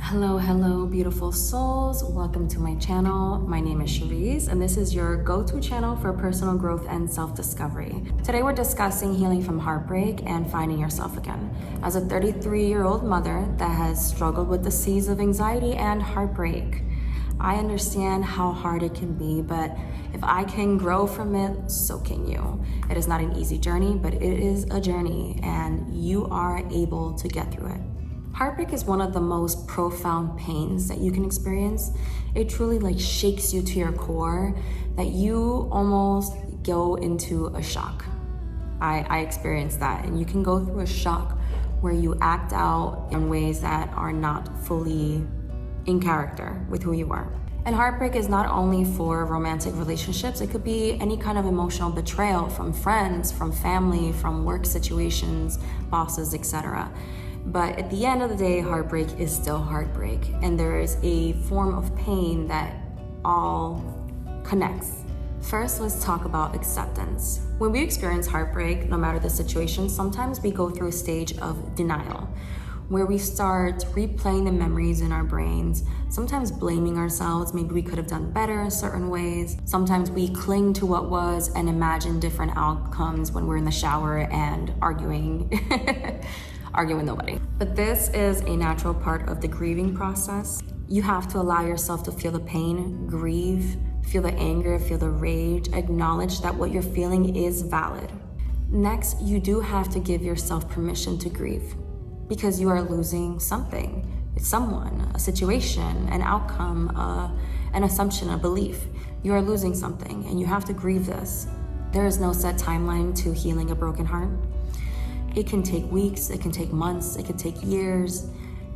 Hello, beautiful souls. Welcome to my channel. My name is Sherisse, and this is your go-to channel for personal growth and self-discovery. Today, we're discussing healing from heartbreak and finding yourself again. As a 33-year-old mother that has struggled with the seas of anxiety and heartbreak, I understand how hard it can be, but if I can grow from it, so can you. It is not an easy journey, but it is a journey, and you are able to get through it. Heartbreak is one of the most profound pains that you can experience. It truly shakes you to your core that you almost go into a shock. I experienced that, and you can go through a shock where you act out in ways that are not fully in character with who you are. And heartbreak is not only for romantic relationships, it could be any kind of emotional betrayal from friends, from family, from work situations, bosses, etc. But at the end of the day, heartbreak is still heartbreak, and there is a form of pain that all connects. First, let's talk about acceptance. When we experience heartbreak, no matter the situation, sometimes we go through a stage of denial, where we start replaying the memories in our brains, sometimes blaming ourselves. Maybe we could have done better in certain ways. Sometimes we cling to what was and imagine different outcomes when we're in the shower and arguing with nobody. But this is a natural part of the grieving process. You have to allow yourself to feel the pain, grieve, feel the anger, feel the rage, acknowledge that what you're feeling is valid. Next, you do have to give yourself permission to grieve, because you are losing something. It's someone, a situation, an outcome, an assumption, a belief. You are losing something, and you have to grieve this. There is no set timeline to healing a broken heart. It can take weeks, it can take months, it can take years.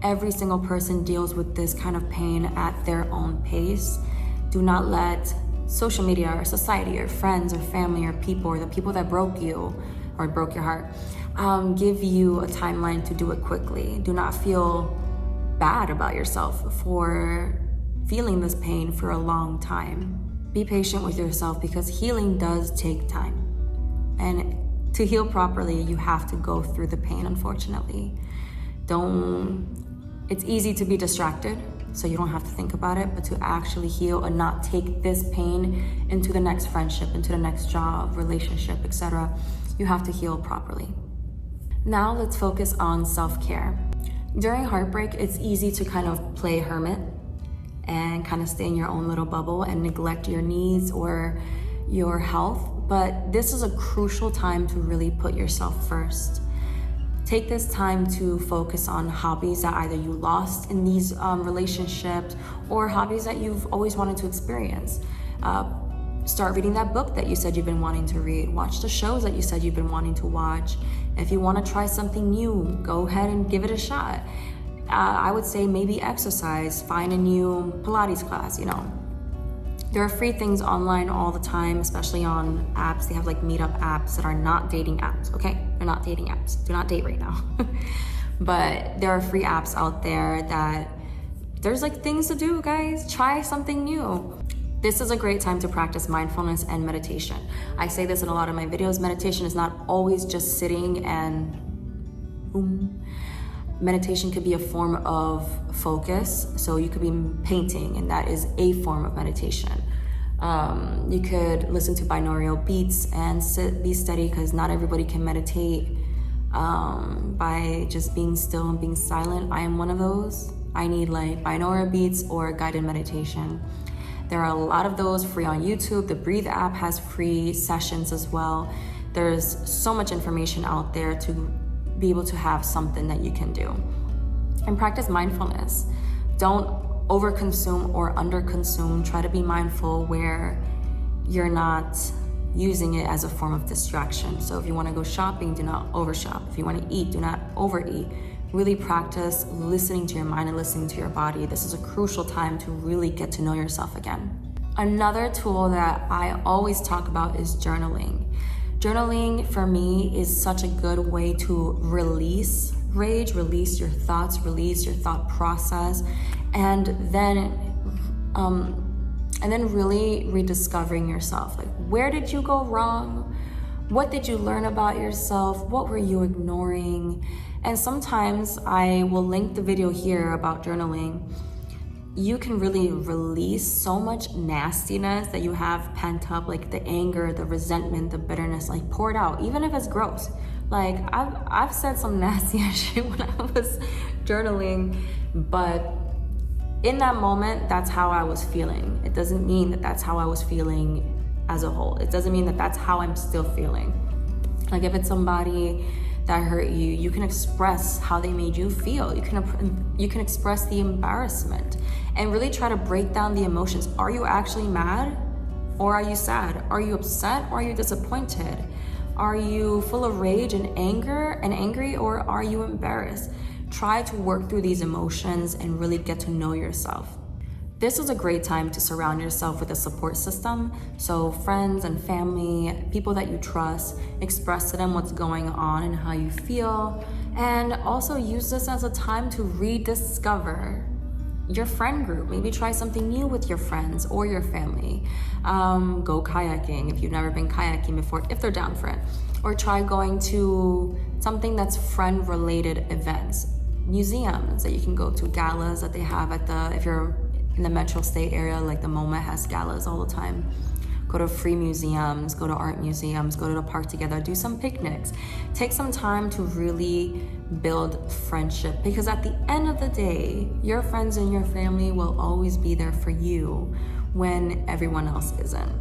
Every single person deals with this kind of pain at their own pace. Do not let social media or society or friends or family or people or the people that broke you or broke your heart give you a timeline to do it quickly. Do not feel bad about yourself for feeling this pain for a long time. Be patient with yourself, because healing does take time. And to heal properly, you have to go through the pain, unfortunately. It's easy to be distracted, so you don't have to think about it, but to actually heal and not take this pain into the next friendship, into the next job, relationship, etc., you have to heal properly. Now let's focus on self-care. During heartbreak, it's easy to kind of play hermit and kind of stay in your own little bubble and neglect your needs or your health. But this is a crucial time to really put yourself first. Take this time to focus on hobbies that either you lost in these relationships or hobbies that you've always wanted to experience. Start reading that book that you said you've been wanting to read. Watch the shows that you said you've been wanting to watch. If you want to try something new, go ahead and give it a shot. I would say maybe exercise, find a new Pilates class, There are free things online all the time, especially on apps. They have meetup apps that are not dating apps, okay? They're not dating apps. Do not date right now. But there are free apps out there that there's things to do, guys. Try something new. This is a great time to practice mindfulness and meditation. I say this in a lot of my videos. Meditation is not always just sitting and boom. Meditation could be a form of focus. So you could be painting, and that is a form of meditation. You could listen to binaural beats and be steady, because not everybody can meditate by just being still and being silent. I am one of those. I need binaural beats or guided meditation. There are a lot of those free on YouTube. The Breathe app has free sessions as well. There's so much information out there to be able to have something that you can do. And practice mindfulness. Don't overconsume or underconsume. Try to be mindful where you're not using it as a form of distraction. So if you want to go shopping, do not overshop. If you want to eat, do not overeat. Really practice listening to your mind and listening to your body. This is a crucial time to really get to know yourself again. Another tool that I always talk about is journaling. Journaling for me is such a good way to release rage, release your thoughts, release your thought process, and then really rediscovering yourself. Where did you go wrong? What did you learn about yourself? What were you ignoring? And sometimes I will link the video here about journaling. You can really release so much nastiness that you have pent up, like the anger, the resentment, the bitterness, like pour it out, even if it's gross. Like I've said some nasty shit when I was journaling, but in that moment, that's how I was feeling. It doesn't mean that that's how I was feeling as a whole. It doesn't mean that that's how I'm still feeling. Like if it's somebody that hurt you, you can express how they made you feel. You can express the embarrassment and really try to break down the emotions. Are you actually mad or are you sad? Are you upset or are you disappointed? Are you full of rage and angry, or are you embarrassed? Try to work through these emotions and really get to know yourself. This is a great time to surround yourself with a support system. So friends and family, people that you trust, express to them what's going on and how you feel. And also use this as a time to rediscover your friend group. Maybe try something new with your friends or your family. Go kayaking if you've never been kayaking before, if they're down for it. Or try going to something that's friend-related events. Museums that you can go to, galas that they have if you're in the metro state area, like the MoMA has galas all the time. Go to free museums, go to art museums, go to the park together, do some picnics. Take some time to really build friendship, because at the end of the day, your friends and your family will always be there for you when everyone else isn't.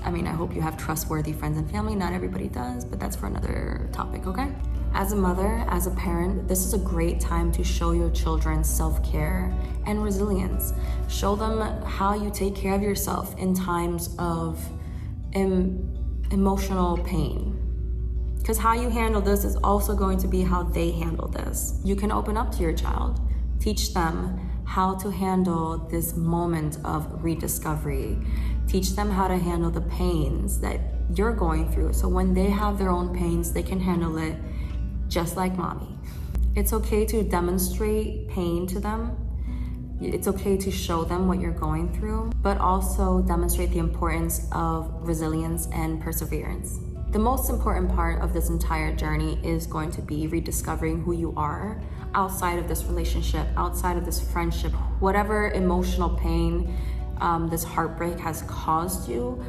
I mean, I hope you have trustworthy friends and family. Not everybody does, but that's for another topic, okay? As a mother, as a parent, this is a great time to show your children self-care and resilience. Show them how you take care of yourself in times of emotional pain. Because how you handle this is also going to be how they handle this. You can open up to your child, teach them how to handle this moment of rediscovery. Teach them how to handle the pains that you're going through. So when they have their own pains, they can handle it just like mommy. It's okay to demonstrate pain to them. It's okay to show them what you're going through, but also demonstrate the importance of resilience and perseverance. The most important part of this entire journey is going to be rediscovering who you are outside of this relationship, outside of this friendship, whatever emotional pain this heartbreak has caused you.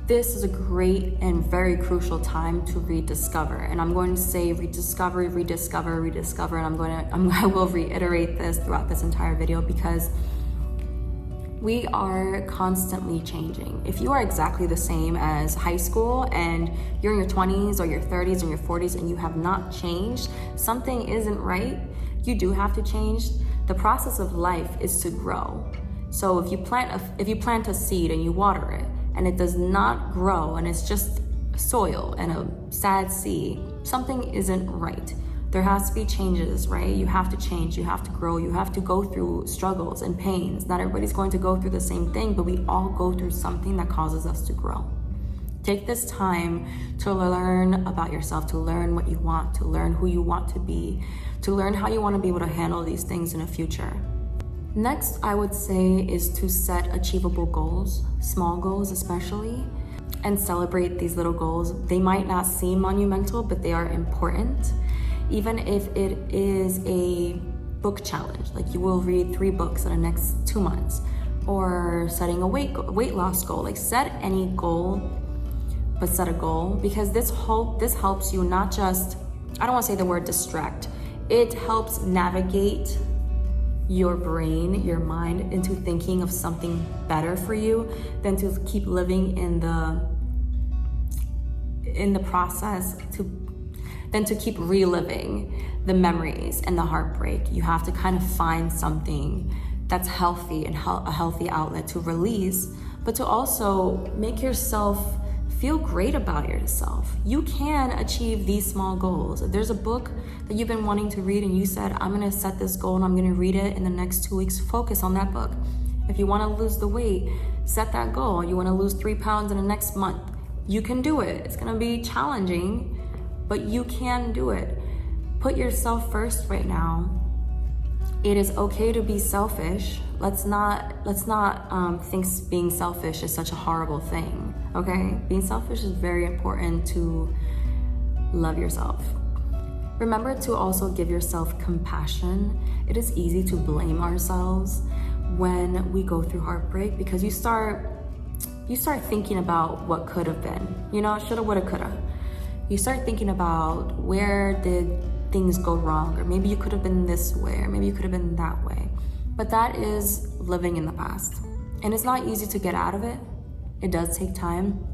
This is a great and very crucial time to rediscover. And I'm going to say rediscover, and I will reiterate this throughout this entire video, because we are constantly changing. If you are exactly the same as high school and you're in your 20s or your 30s and your 40s and you have not changed, something isn't right. You do have to change. The process of life is to grow. So if you plant a seed and you water it and it does not grow and it's just soil and a sad sea, something isn't right. There has to be changes, right? You have to change, you have to grow, you have to go through struggles and pains. Not everybody's going to go through the same thing, but we all go through something that causes us to grow. Take this time to learn about yourself, to learn what you want, to learn who you want to be, to learn how you want to be able to handle these things in the future. Next, I would say, is to set achievable goals, small goals especially, and celebrate these little goals. They might not seem monumental, but they are important. Even if it is a book challenge, like you will read 3 books in the next 2 months, or setting a weight loss goal. Like set any goal, but set a goal, because this helps you not just, I don't want to say the word distract, it helps navigate your brain, your mind into thinking of something better for you than to keep living in the process, than to keep reliving the memories and the heartbreak. You have to kind of find something that's healthy and a healthy outlet to release, but to also make yourself feel great about yourself. You can achieve these small goals. If there's a book that you've been wanting to read and you said, I'm gonna set this goal and I'm gonna read it in the next 2 weeks, focus on that book. If you wanna lose the weight, set that goal. You wanna lose 3 pounds in the next month, you can do it. It's gonna be challenging, but you can do it. Put yourself first right now. It is okay to be selfish. Let's not think being selfish is such a horrible thing, okay? Being selfish is very important to love yourself. Remember to also give yourself compassion. It is easy to blame ourselves when we go through heartbreak because you start thinking about what could have been, shoulda, woulda, coulda. You start thinking about where did things go wrong, or maybe you could have been this way, or maybe you could have been that way. But that is living in the past. And it's not easy to get out of it. It does take time.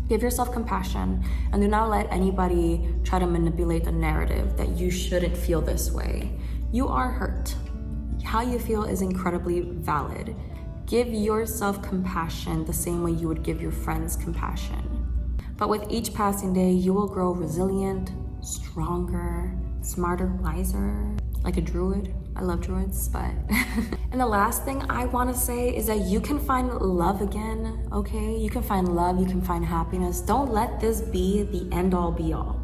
Give yourself compassion and do not let anybody try to manipulate the narrative that you shouldn't feel this way. You are hurt. How you feel is incredibly valid. Give yourself compassion the same way you would give your friends compassion. But with each passing day, you will grow resilient, stronger, smarter, wiser, like a druid. I love druids, but... And the last thing I want to say is that you can find love again, okay? You can find love, you can find happiness. Don't let this be the end-all be-all,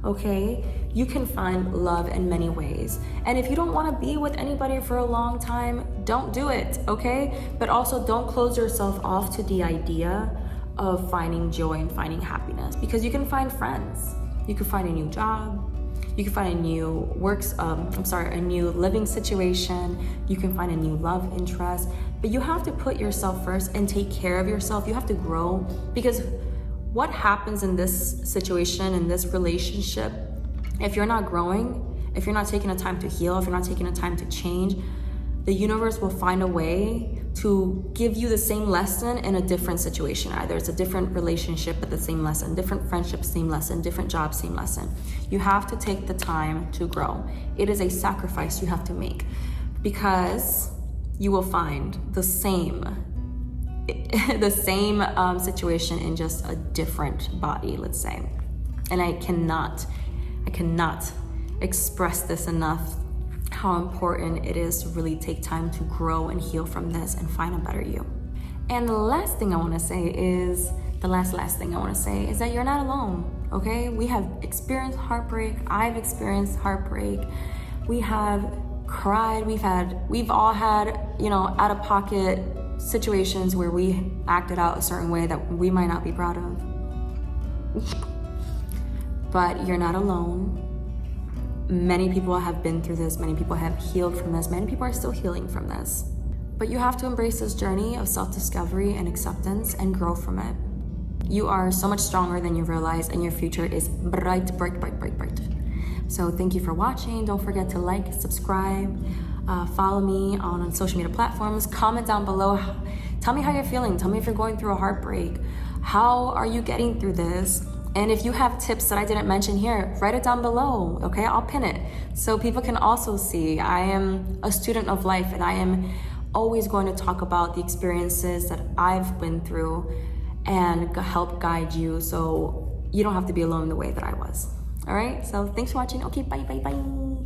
okay? You can find love in many ways. And if you don't want to be with anybody for a long time, don't do it, okay? But also don't close yourself off to the idea of finding joy and finding happiness, because you can find friends. You can find a new job. You can find a new a new living situation. You can find a new love interest, but you have to put yourself first and take care of yourself. You have to grow, because what happens in this situation, in this relationship, if you're not growing, if you're not taking the time to heal, if you're not taking the time to change, the universe will find a way to give you the same lesson in a different situation. Either it's a different relationship, but the same lesson, different friendship, same lesson, different job, same lesson. You have to take the time to grow. It is a sacrifice you have to make, because you will find the same situation in just a different body, let's say. And I cannot express this enough, how important it is to really take time to grow and heal from this and find a better you. And the last thing I want to say is, that you're not alone, okay? We have experienced heartbreak. I've experienced heartbreak. We have cried. We've all had, out of pocket situations where we acted out a certain way that we might not be proud of. But you're not alone. Many people have been through this. Many people have healed from this. Many people are still healing from this. But you have to embrace this journey of self-discovery and acceptance and grow from it. You are so much stronger than you realize, and your future is bright, bright, bright, bright, bright. So thank you for watching. Don't forget to like, subscribe, follow me on social media platforms. Comment down below. Tell me how you're feeling. Tell me if you're going through a heartbreak. How are you getting through this? And if you have tips that I didn't mention here, write it down below, okay? I'll pin it so people can also see. I am a student of life, and I am always going to talk about the experiences that I've been through and help guide you so you don't have to be alone the way that I was. All right? So thanks for watching. Okay, bye, bye, bye.